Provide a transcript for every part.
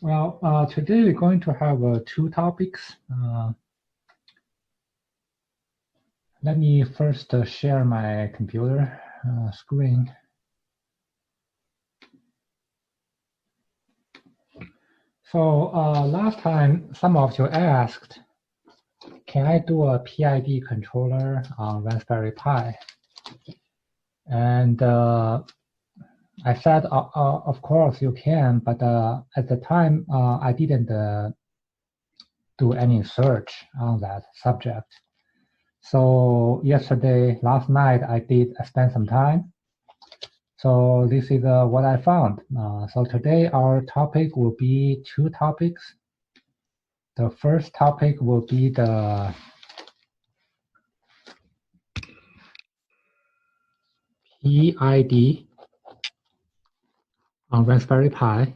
Today we're going to have two topics. Let me first share my computer screen. So last time, some of you asked, can I do a PID controller on Raspberry Pi? And I said, of course you can, but at the time I didn't do any search on that subject. So last night, I spent some time. So this is what I found. So today our topic will be two topics. The first topic will be the PID on Raspberry Pi.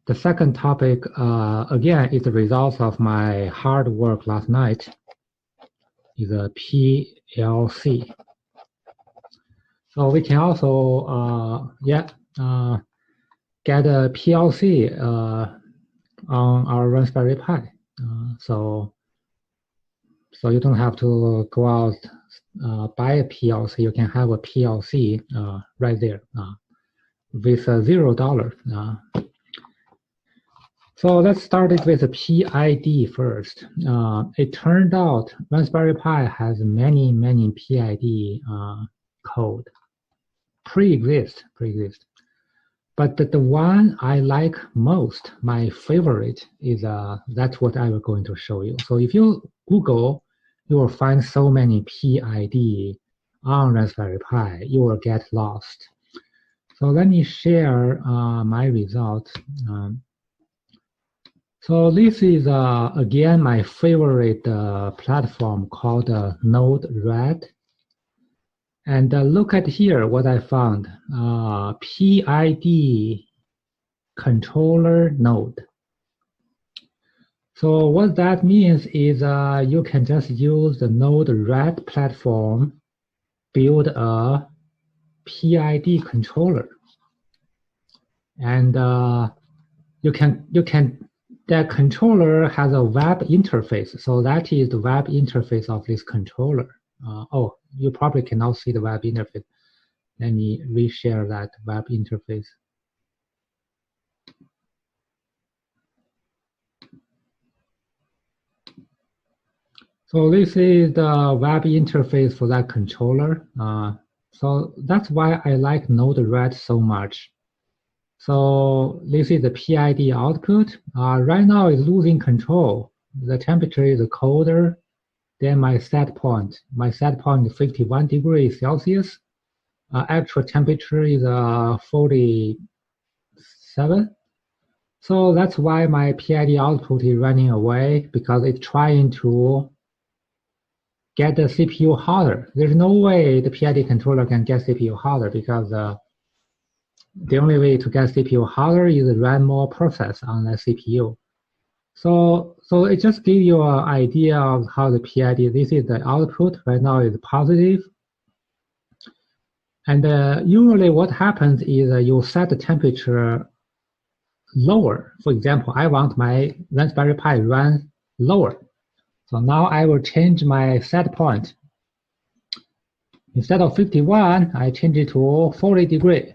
The second topic, again, is the result of my hard work last night, is a PLC. So we can also, get a PLC on our Raspberry Pi. So you don't have to go out buy a PLC. You can have a PLC right there with $0. So let's start it with a PID first. It turned out Raspberry Pi has many PID code pre-exist. But the one I like most, my favorite, is that's what I was going to show you. So if you Google, you will find so many PID on Raspberry Pi, you will get lost. So let me share my results. So this is, again, my favorite platform called Node-RED. And look at here what I found, PID controller node. So what that means is you can just use the Node-RED platform, build a PID controller. And that controller has a web interface. So that is the web interface of this controller. You probably cannot see the web interface. Let me reshare that web interface. So this is the web interface for that controller. So that's why I like Node-RED so much. So this is the PID output. Right now it's losing control. The temperature is colder than my set point. My set point is 51 degrees Celsius. Actual temperature is 47. So that's why my PID output is running away, because it's trying to get the CPU hotter. There's no way the PID controller can get CPU hotter, because the only way to get CPU hotter is run more process on the CPU. So it just gives you an idea of how the PID, this is the output, right now is positive. And usually what happens is you set the temperature lower. For example, I want my Raspberry Pi run lower. So now I will change my set point. Instead of 51, I change it to 40 degree.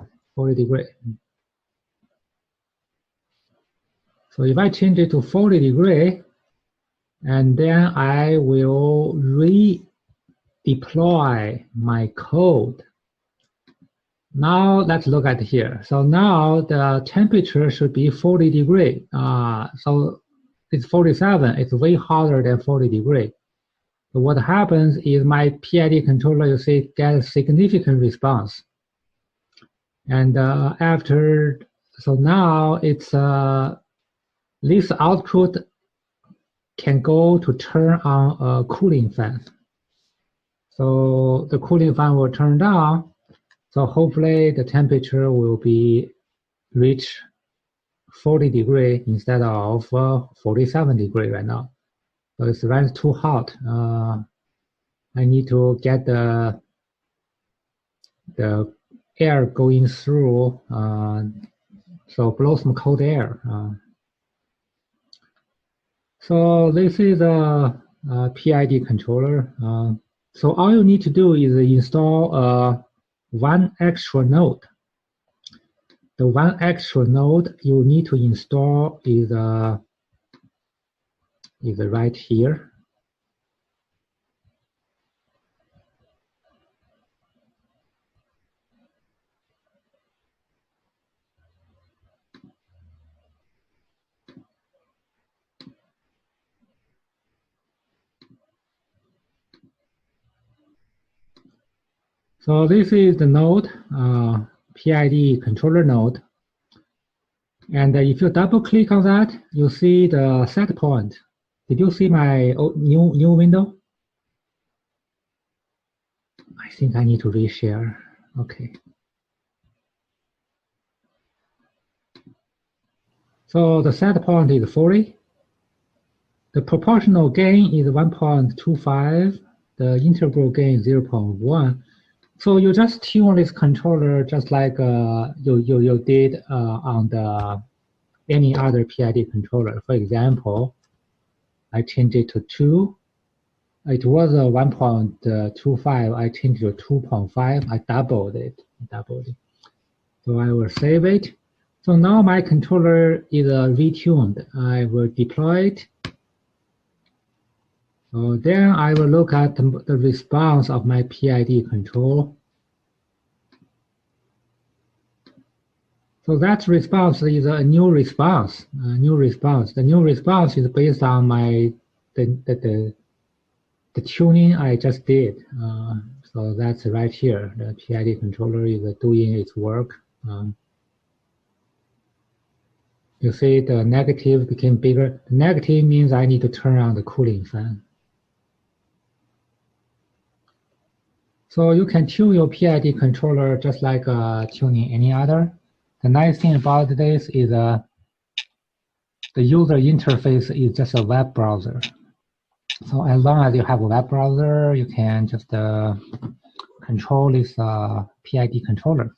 So if I change it to 40 degree, and then I will redeploy my code. Now let's look at here. So now the temperature should be 40 degree. So it's 47. It's way hotter than 40 degree. So what happens is my PID controller, you see, gets significant response. And so now it's this output can go to turn on a cooling fan. So the cooling fan will turn down. So hopefully the temperature will reach 40 degree instead of 47 degree right now. So it's running too hot. I need to get the air going through, so blow some cold air. So this is a PID controller. So all you need to do is install one extra node. The one extra node you need to install is right here. So this is the node, PID controller node. And if you double click on that, you see the set point. Did you see my new window? I think I need to reshare. Okay. So the set point is 40. The proportional gain is 1.25. The integral gain is 0.1. So you just tune this controller just like you did on the any other PID controller. For example, I changed it to 2. It was a 1.25. I changed it to 2.5. I doubled it. So I will save it. So now my controller is retuned. I will deploy it. So then I will look at the response of my PID control. So that response is a new response. The new response is based on the tuning I just did. So that's right here. The PID controller is doing its work. You see the negative became bigger. Negative means I need to turn on the cooling fan. So you can tune your PID controller just like tuning any other. The nice thing about this is the user interface is just a web browser. So as long as you have a web browser, you can just control this PID controller.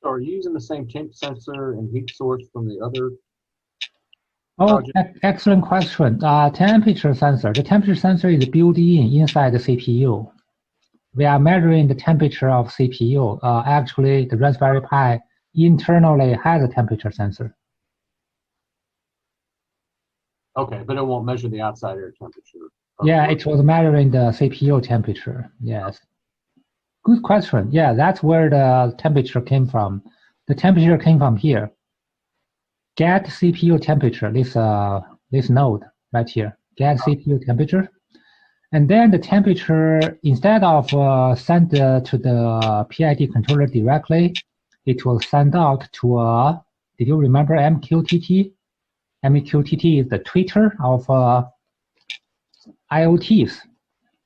So are you using the same temp sensor and heat source from the other? Oh, excellent question. Temperature sensor. The temperature sensor is built inside the CPU. We are measuring the temperature of CPU. Actually, the Raspberry Pi internally has a temperature sensor. Okay, but it won't measure the outside air temperature. Yeah, it was measuring the CPU temperature. Yes. Good question. Yeah, that's where the temperature came from. The temperature came from here. Get CPU temperature, this node right here. Get CPU temperature. And then the temperature, instead of send to the PID controller directly, it will send out to did you remember MQTT? MQTT is the Twitter of IoTs.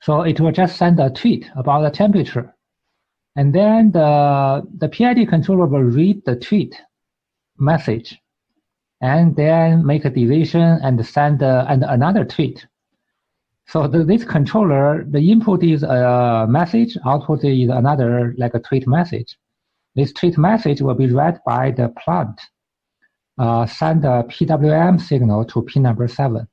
So it will just send a tweet about the temperature. And then the PID controller will read the tweet message and then make a decision and send another tweet. So this controller, the input is a message, output is another, like a tweet message. This tweet message will be read by the plant, send a PWM signal to pin number 7.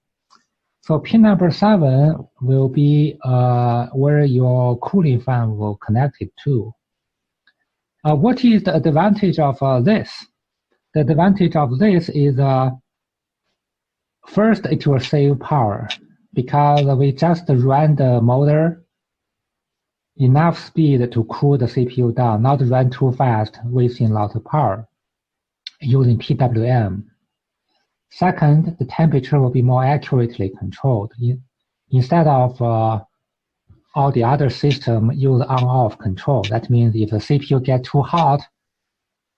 So pin number 7 will be where your cooling fan will connect it to. What is the advantage of this? The advantage of this is first, it will save power because we just run the motor enough speed to cool the CPU down, not run too fast, wasting lots of power using PWM. Second, the temperature will be more accurately controlled. Instead of all the other system use on-off control. That means if the CPU gets too hot,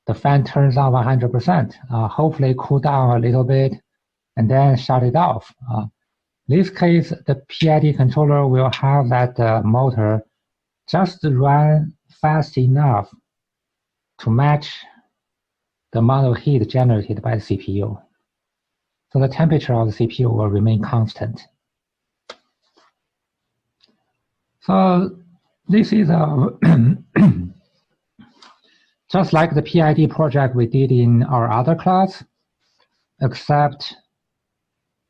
the fan turns on 100%, hopefully cool down a little bit, and then shut it off. In this case, the PID controller will have that motor just run fast enough to match the amount of heat generated by the CPU. So the temperature of the CPU will remain constant. So this is just like the PID project we did in our other class, except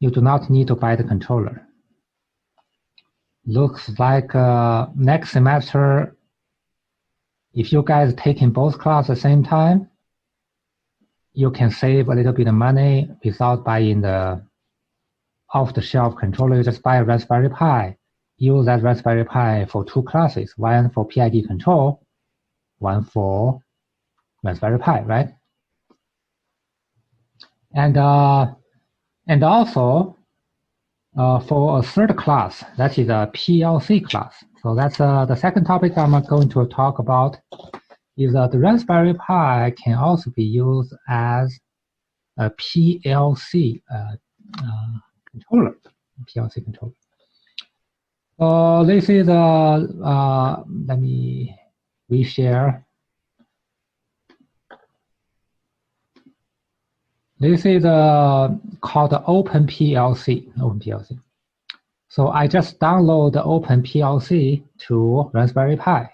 you do not need to buy the controller. Looks like next semester, if you guys taking both classes at the same time, you can save a little bit of money without buying the off-the-shelf controller. You just buy a Raspberry Pi. Use that Raspberry Pi for 2 classes, one for PID control, one for Raspberry Pi, right? And also for a third class, that is a PLC class. So that's the second topic I'm going to talk about. Is the Raspberry Pi can also be used as a PLC controller. PLC controller. So this is let me reshare. This is called OpenPLC. OpenPLC. So I just download the OpenPLC to Raspberry Pi.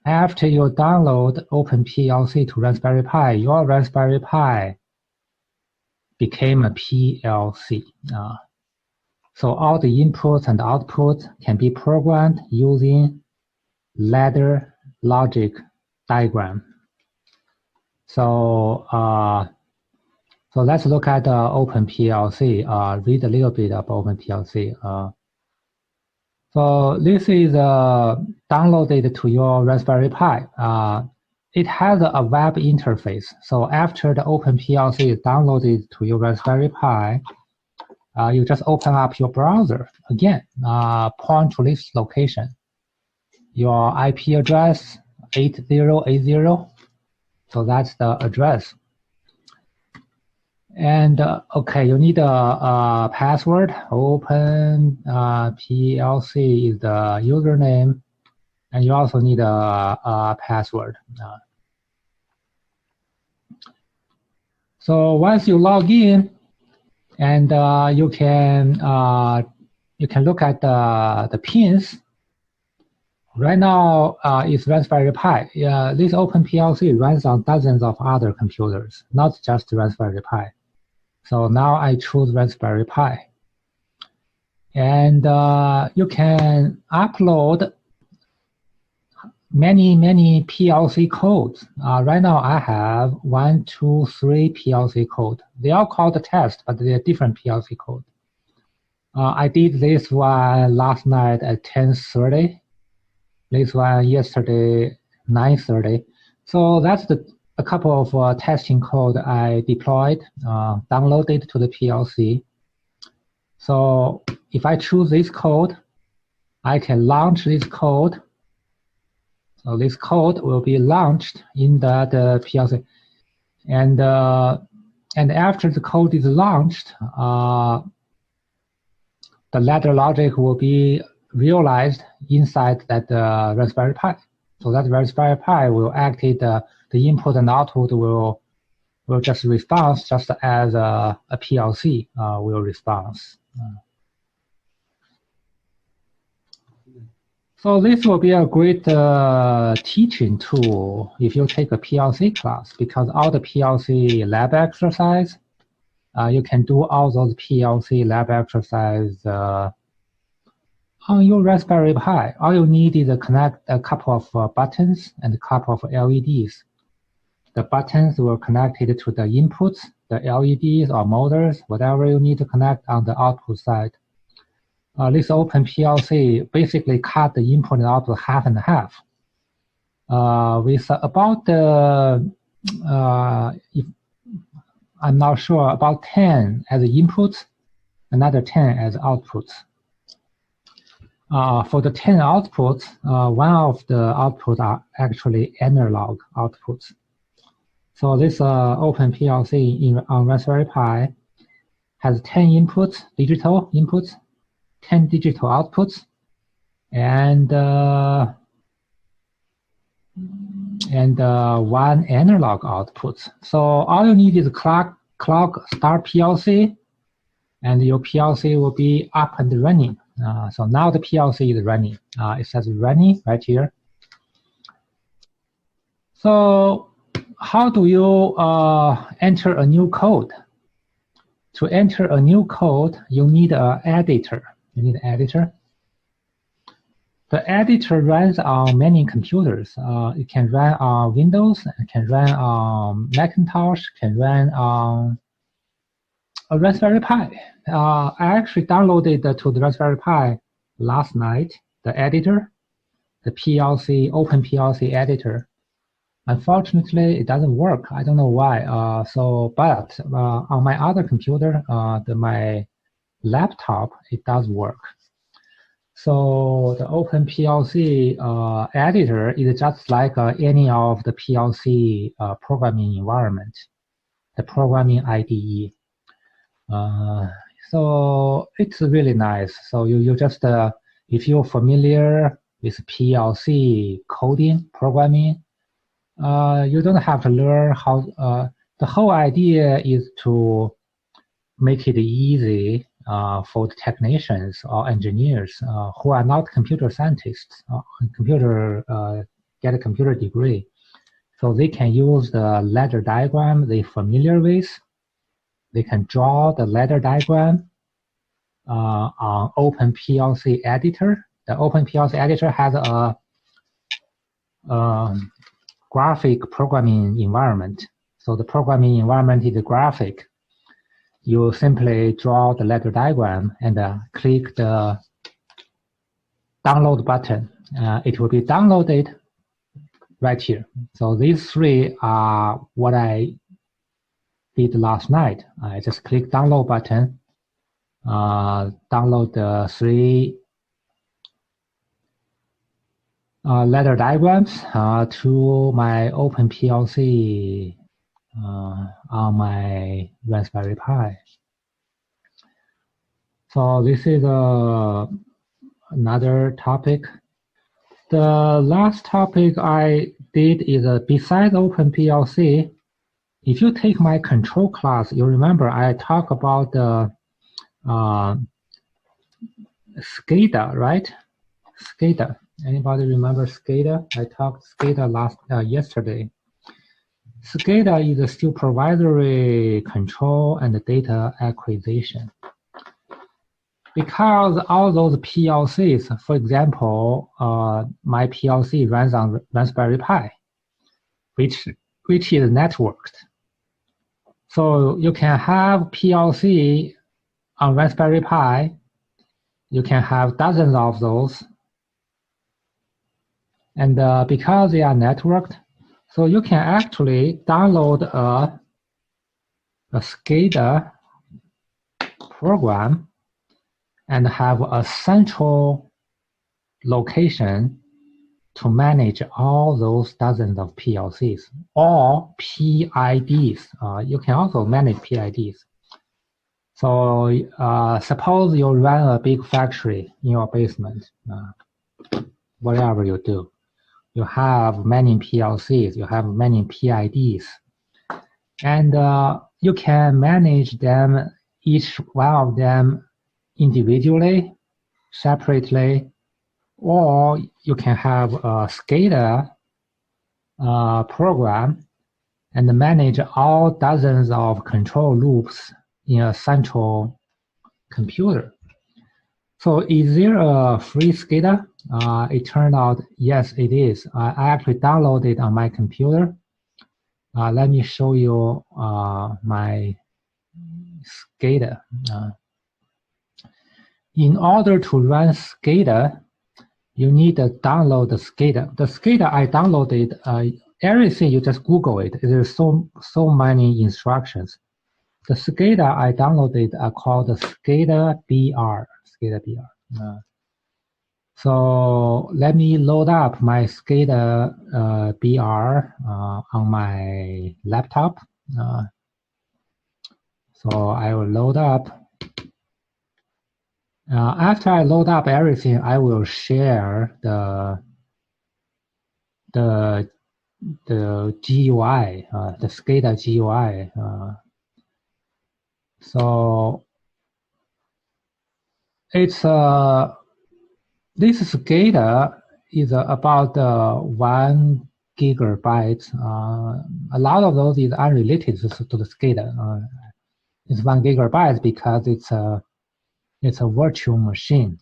After you download OpenPLC to Raspberry Pi, your Raspberry Pi became a PLC. So all the inputs and outputs can be programmed using ladder logic diagram. So so let's look at OpenPLC. Read a little bit about OpenPLC. So this is downloaded to your Raspberry Pi. It has a web interface. So after the OpenPLC is downloaded to your Raspberry Pi, you just open up your browser. Again, point to this location. Your IP address, 8080. So that's the address. And okay, you need a password. Open PLC is the username, and you also need a password. So once you log in, and you can look at the pins. Right now, it's Raspberry Pi. This OpenPLC runs on dozens of other computers, not just Raspberry Pi. So now I choose Raspberry Pi. And you can upload many PLC codes. Right now I have 1, 2, 3 PLC code. They are called test, but they are different PLC code. I did this one last night at 10:30. This one yesterday 9:30. So that's a couple of testing code I deployed, downloaded to the PLC. So if I choose this code, I can launch this code. So this code will be launched in the PLC. And after the code is launched, the ladder logic will be realized inside that Raspberry Pi. So that Raspberry Pi will activate the input and output will just respond just as a PLC will respond. So this will be a great teaching tool if you take a PLC class, because all the PLC lab exercise, you can do all those PLC lab exercise on your Raspberry Pi. All you need is to connect a couple of buttons and a couple of LEDs. The buttons were connected to the inputs, the LEDs or motors, whatever you need to connect on the output side. This OpenPLC basically cut the input and output half and half. With about, if I'm not sure, about 10 as inputs, another 10 as outputs. For the 10 outputs, one of the outputs are actually analog outputs. So this OpenPLC on Raspberry Pi has 10 inputs, digital inputs, 10 digital outputs, and one analog output. So all you need is clock start PLC, and your PLC will be up and running. So now the PLC is running. It says running right here. So how do you enter a new code? to enter a new code, you need an editor. You need an editor. The editor runs on many computers. It can run on Windows, it can run on Macintosh, can run on a Raspberry Pi. I actually downloaded to the Raspberry Pi last night, the editor, the PLC, OpenPLC editor. Unfortunately, it doesn't work. I don't know why. But on my other computer, my laptop, it does work. So the OpenPLC editor is just like any of the PLC programming environment, the programming IDE. So it's really nice. So you just, if you're familiar with PLC coding, programming, you don't have to learn how, the whole idea is to make it easy for the technicians or engineers who are not computer scientists, get a computer degree. So they can use the ladder diagram they're familiar with. They can draw the ladder diagram on OpenPLC editor. The OpenPLC editor has a graphic programming environment. So the programming environment is graphic. You simply draw the ladder diagram and click the download button. It will be downloaded right here. So these three are what I did last night. I just click download button, download the three ladder diagrams to my OpenPLC on my Raspberry Pi. So this is another topic. The last topic I did is besides OpenPLC, if you take my control class, you remember I talked about the SCADA, right? SCADA. Anybody remember SCADA? I talked SCADA yesterday. SCADA is a supervisory control and data acquisition. Because all those PLCs, for example, my PLC runs on Raspberry Pi, which is networked. So you can have PLC on Raspberry Pi. You can have dozens of those. And because they are networked, so you can actually download a SCADA program and have a central location to manage all those dozens of PLCs or PIDs. You can also manage PIDs. So suppose you run a big factory in your basement, whatever you do. You have many PLCs, you have many PIDs, and you can manage them, each one of them individually, separately, or you can have a SCADA program and manage all dozens of control loops in a central computer. So is there a free SCADA? It turned out, yes, it is. I actually downloaded it on my computer. Let me show you my SCADA. In order to run SCADA, you need to download the SCADA. The SCADA I downloaded, everything you just Google it. There's so many instructions. The SCADA I downloaded are called the SCADA BR. SCADA BR. So let me load up my SCADA BR on my laptop. So I will load up. After I load up everything, I will share the GUI, the SCADA GUI. So it's this SCADA is about 1 gigabyte. A lot of those is unrelated to the SCADA. It's 1 gigabyte because it's a virtual machine.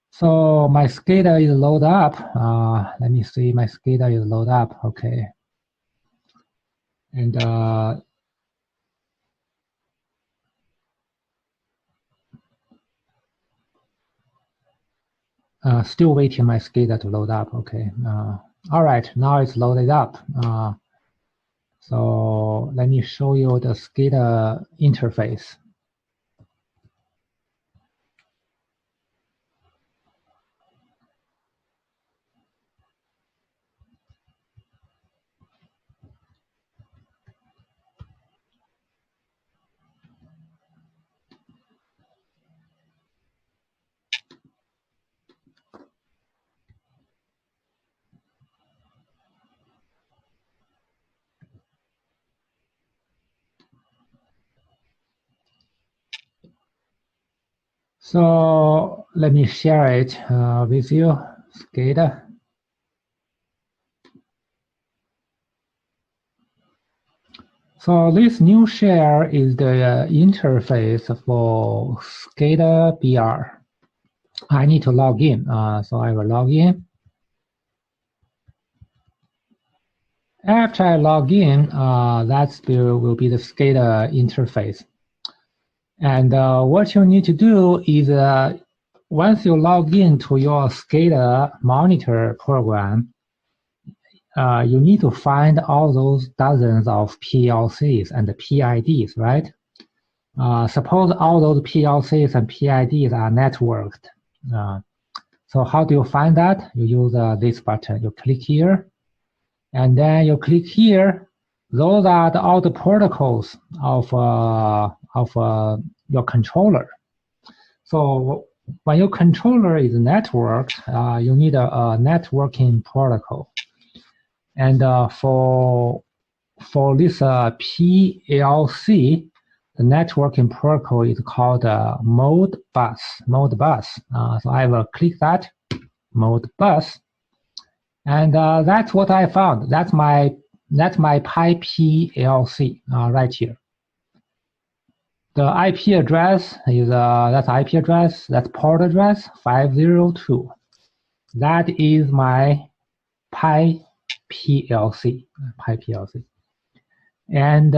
So my SCADA is loaded up. Let me see, my SCADA is loaded up. Okay. And still waiting my SCADA to load up. Okay. All right, now it's loaded up. So let me show you the SCADA interface. So let me share it with you, SCADA. So this new share is the interface for SCADA BR. I need to log in, so I will log in. After I log in, that will be the SCADA interface. And what you need to do is once you log into your SCADA monitor program, you need to find all those dozens of PLCs and the PIDs, right? Suppose all those PLCs and PIDs are networked. So how do you find that? You use this button. You click here, and then you click here. Those are all the protocols of your controller. So when your controller is networked, you need a networking protocol. And for this PLC, the networking protocol is called Modbus. So I will click that Modbus, and that's what I found. That's my Pi PLC right here. The IP address is that's IP address. That's port address 502. That is my Pi PLC. And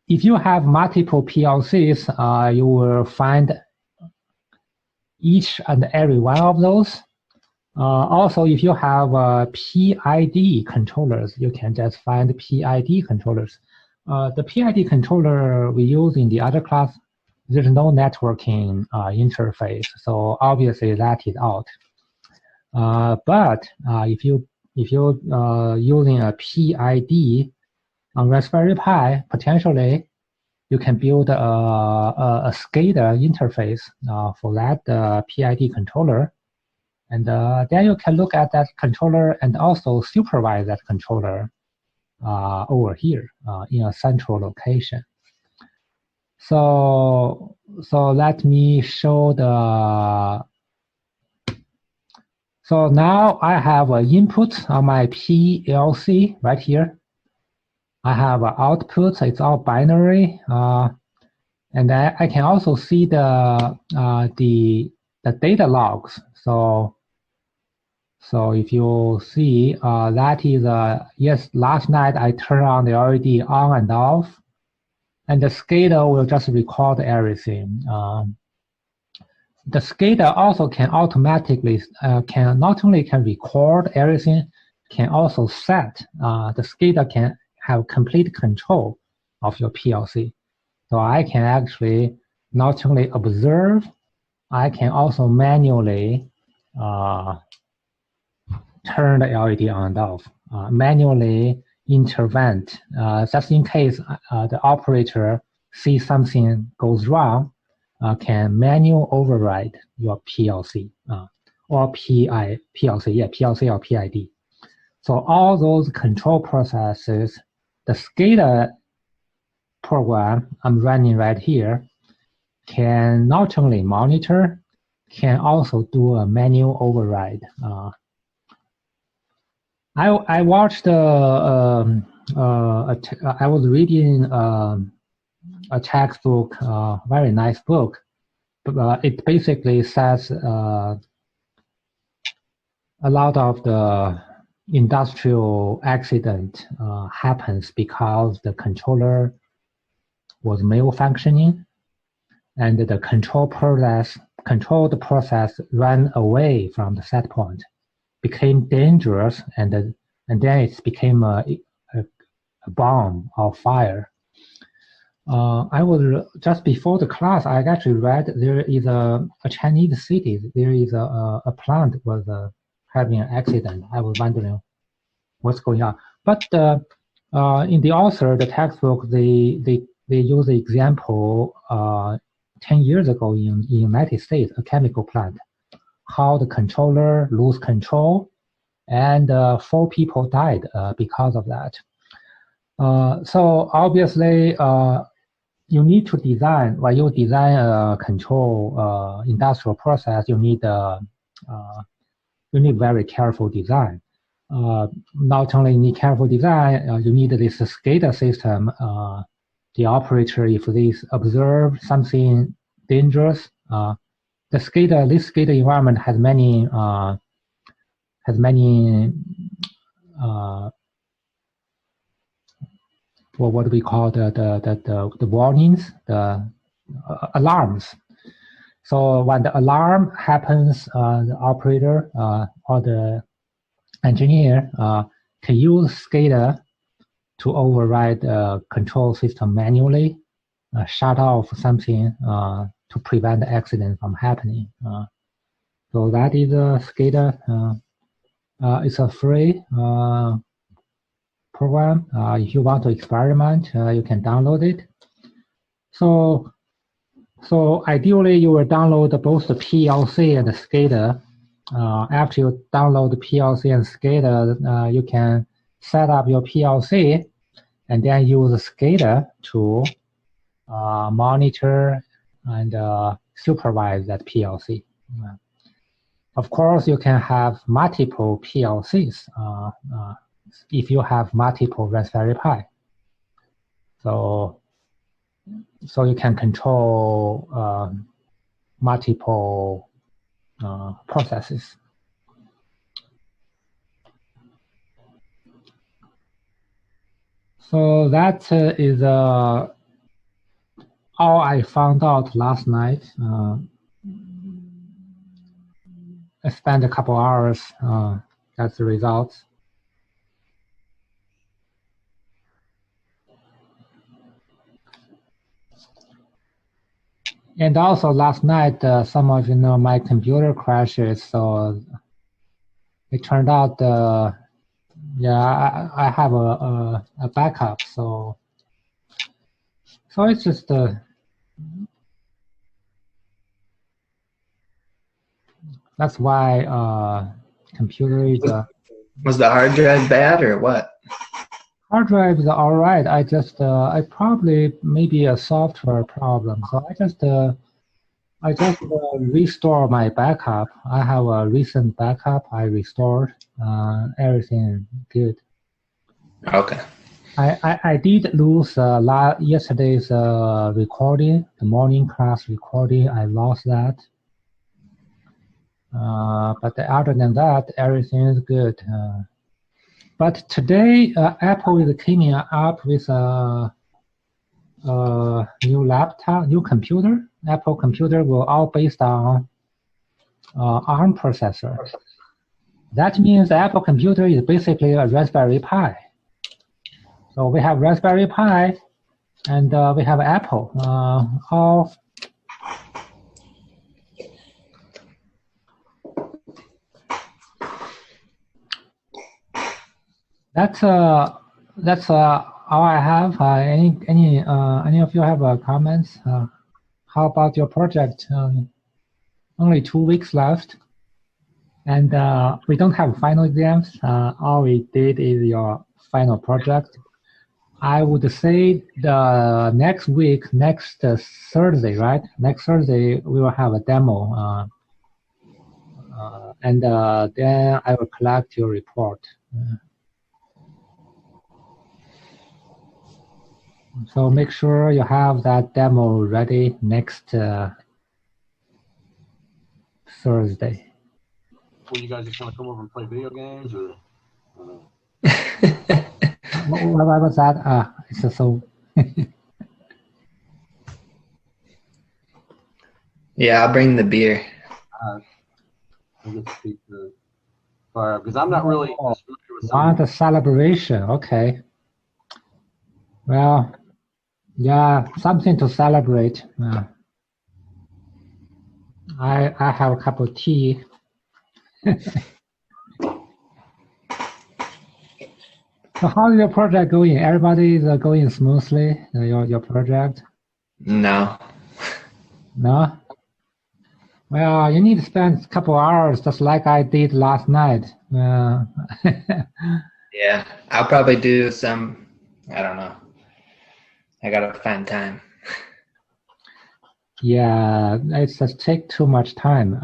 if you have multiple PLCs, you will find each and every one of those. Also, if you have PID controllers, you can just find PID controllers. The PID controller we use in the other class, there's no networking interface, so obviously that is out. But if you're using a PID on Raspberry Pi, potentially you can build a SCADA interface for that PID controller, and then you can look at that controller and also supervise that controller over here in a central location. So let me show the. So now I have an input on my PLC right here. I have an output. It's all binary, and I can also see the data logs. So if you see, that is yes, last night I turned on the LED on and off, and the SCADA will just record everything. The SCADA also can automatically not only can record everything, can also set. The SCADA can have complete control of your PLC. So I can actually not only observe, I can also manually turn the LED on and off, manually intervene, just in case the operator sees something goes wrong, can manual override your PLC or PLC or PID. So all those control processes, the SCADA program I'm running right here can not only monitor, can also do a manual override. I watched I was reading a textbook, very nice book. It basically says a lot of the industrial accident happens because the controller was malfunctioning, and the control process ran away from the set point, became dangerous, and then it became a bomb or fire. I was just before the class. I actually read there is a Chinese city. There is a plant was having an accident. I was wondering what's going on. But in the author, the textbook, they use the example 10 years ago in United States, a chemical plant, how the controller lose control, and 4 people died because of that. So obviously, you need to design, when you design a control industrial process, you need very careful design. Not only need careful design, you need this SCADA system. The operator, if they observe something dangerous, this SCADA environment has many well, what do we call the warnings, the alarms. So when the alarm happens, the operator or the engineer can use SCADA to override the control system manually, shut off something to prevent the accident from happening. So that is a SCADA. It's a free program. If you want to experiment, you can download it. So ideally, you will download both the PLC and the SCADA. After you download the PLC and SCADA, you can set up your PLC and then use SCADA to monitor and supervise that PLC. Of course, you can have multiple PLCs if you have multiple Raspberry Pi. So you can control multiple processes. So that is all I found out last night. I spent a couple hours. That's the results. And also last night, some of you know my computer crashes, so it turned out, yeah, I have a backup, so it's just that's why computer is. Was the hard drive bad or what? Hard drive is all right. I just I probably maybe a software problem. So I just restore my backup. I have a recent backup I restored. Everything good. Okay. I did lose yesterday's recording, the morning class recording. I lost that. But other than that, everything is good. But today, Apple is coming up with a new laptop, new computer. Apple computer will all based on ARM processor. That means the Apple computer is basically a Raspberry Pi. So we have Raspberry Pi, and we have Apple. All that's all I have. Any of you have comments? How about your project? Only 2 weeks left, and we don't have final exams. All we did is your final project. I would say the next week, next Thursday, right? Next Thursday we will have a demo, and then I will collect your report. So make sure you have that demo ready next Thursday. Well, you guys just gonna come over and play video games, or? What was that? It's so. Yeah, I'll bring the beer. I'll get to keep the fire up because I'm not really as familiar with some. Want a celebration? Okay. Well, yeah, something to celebrate. I have a cup of tea. So how is your project going? Everybody is going smoothly. Your project? No. No. Well, you need to spend a couple hours, just like I did last night. Yeah, I'll probably do some. I don't know. I gotta find time. Yeah, it just take too much time.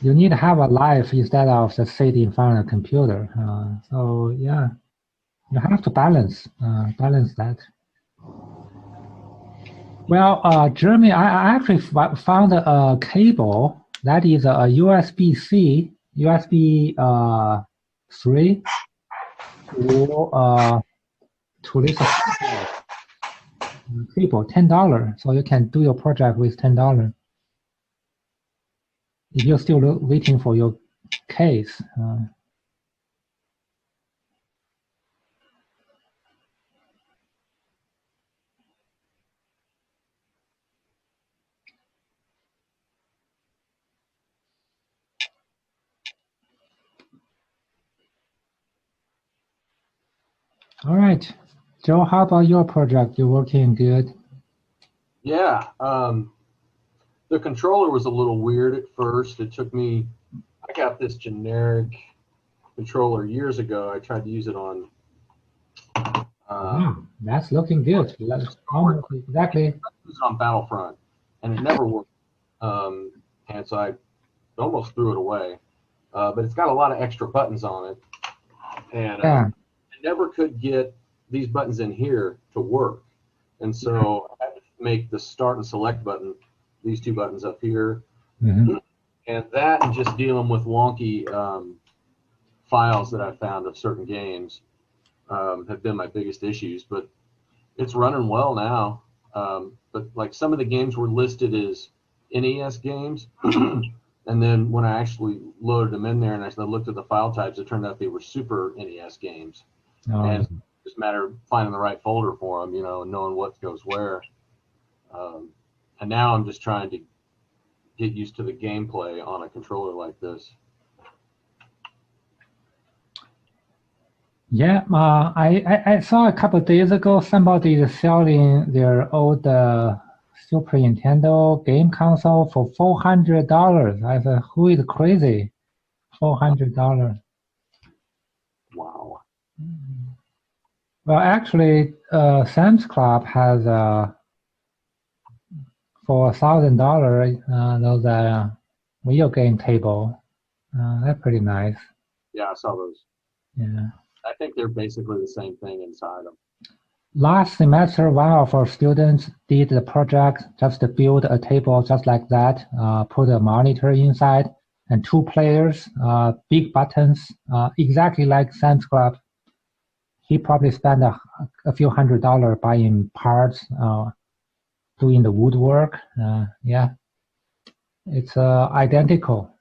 You need to have a life instead of just sitting in front of a computer. So yeah, you have to balance that. Well, Jeremy, I actually found a cable that is a USB-C, USB 3 to this cable, $10. So you can do your project with $10. If you're still waiting for your case. All right, Joe, how about your project? You're working good? Yeah, the controller was a little weird at first. It took me. I got this generic controller years ago. I tried to use it on. Wow, that's looking good. Almost exactly. Use it on Battlefront, and it never worked. And so I almost threw it away. But it's got a lot of extra buttons on it, and Yeah. I never could get these buttons in here to work. And so I had to make the start and select button, these two buttons up here, Mm-hmm. and that, and just dealing with wonky files that I found of certain games have been my biggest issues. But it's running well now. But like some of the games were listed as NES games. And then when I actually loaded them in there and I looked at the file types, it turned out they were Super NES games. And it's just a matter of finding the right folder for them, and knowing what goes where. And now I'm just trying to get used to the gameplay on a controller like this. Yeah, I saw a couple of days ago somebody is selling their old Super Nintendo game console for $400. I said, who is crazy? $400. Wow. Well, actually, Sam's Club has for $1,000 those video game table. That's pretty nice. Yeah, I saw those. Yeah. I think they're basically the same thing inside them. Last semester, one of our students did the project just to build a table just like that, put a monitor inside, and 2 players, big buttons, exactly like Sam's Club. He probably spent a few $100 buying parts, doing the woodwork. Yeah, it's identical.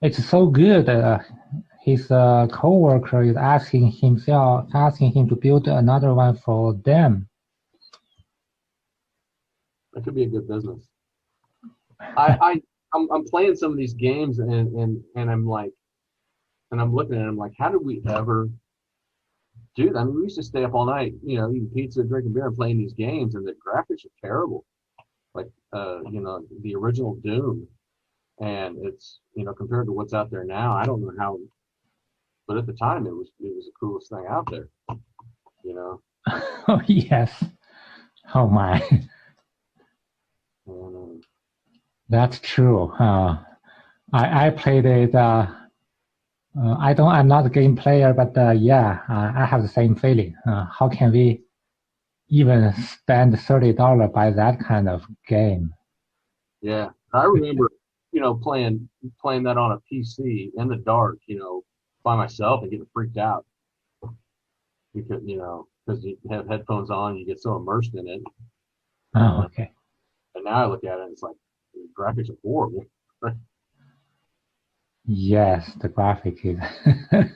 It's so good. His coworker is asking him to build another one for them. That could be a good business. I'm playing some of these games and I'm like, and I'm looking at it, I'm like, how did we ever do that? I mean, we used to stay up all night, eating pizza, drinking beer, and playing these games, and the graphics are terrible. Like, the original Doom, and it's, compared to what's out there now, I don't know how. But at the time, it was the coolest thing out there, Oh yes. Oh my. That's true. I played it I'm not a game player, but yeah, I have the same feeling. How can we even spend $30 by that kind of game? Yeah, I remember, playing that on a PC in the dark, by myself and getting freaked out because you have headphones on, you get so immersed in it. Oh, okay. And now I look at it, and it's like the graphics are horrible. Yes, the graphic is. And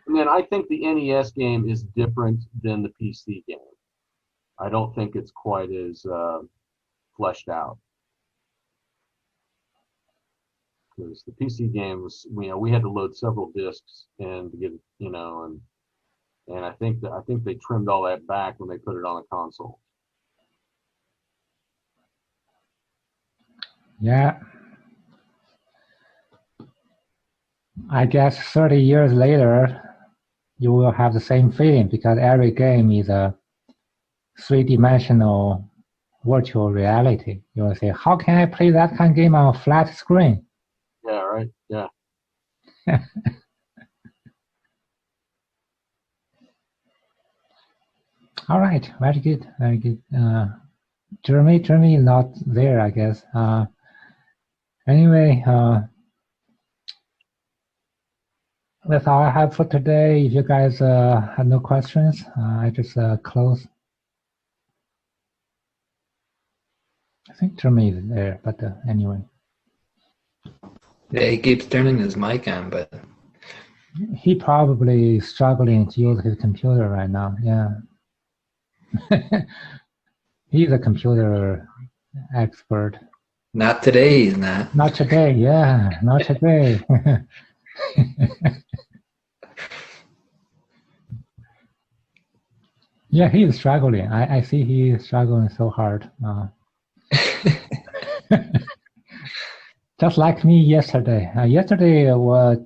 then I think the NES game is different than the PC game. I don't think it's quite as fleshed out. Because the PC game was, we had to load several discs and to get, and I think they trimmed all that back when they put it on a console. Yeah. I guess 30 years later, you will have the same feeling because every game is a three-dimensional virtual reality. You will say, how can I play that kind of game on a flat screen? Yeah, right. Yeah. All right, very good, very good. Jeremy is not there, I guess. Anyway, that's all I have for today. If you guys have no questions, I just close. I think Jeremy is there, but anyway. Yeah, he keeps turning his mic on, but He probably struggling to use his computer right now. Yeah. He's a computer expert. not today, he's not. Not today, yeah, not today. Yeah, he's struggling. I see he's struggling so hard. Just like me yesterday. Yesterday,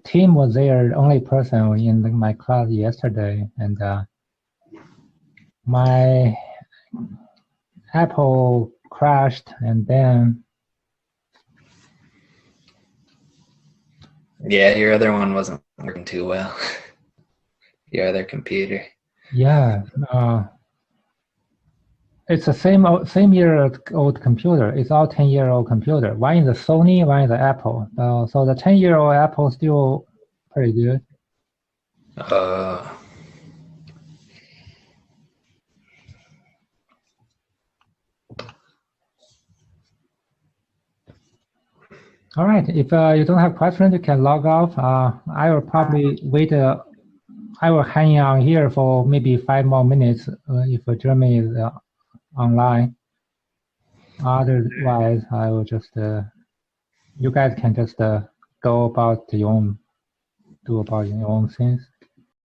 Tim was there, only person in my class yesterday, and my Apple crashed, and then Yeah, your other one wasn't working too well. Your other computer. yeah, it's the same year old computer. It's all 10-year-old computer. One is a Sony, one is an Apple. So the 10-year-old Apple still pretty good. All right. If you don't have questions, you can log off. I will probably wait. I will hang on here for maybe 5 more minutes if Jeremy is online. Otherwise, I will just. You guys can just go about your own, do about your own things.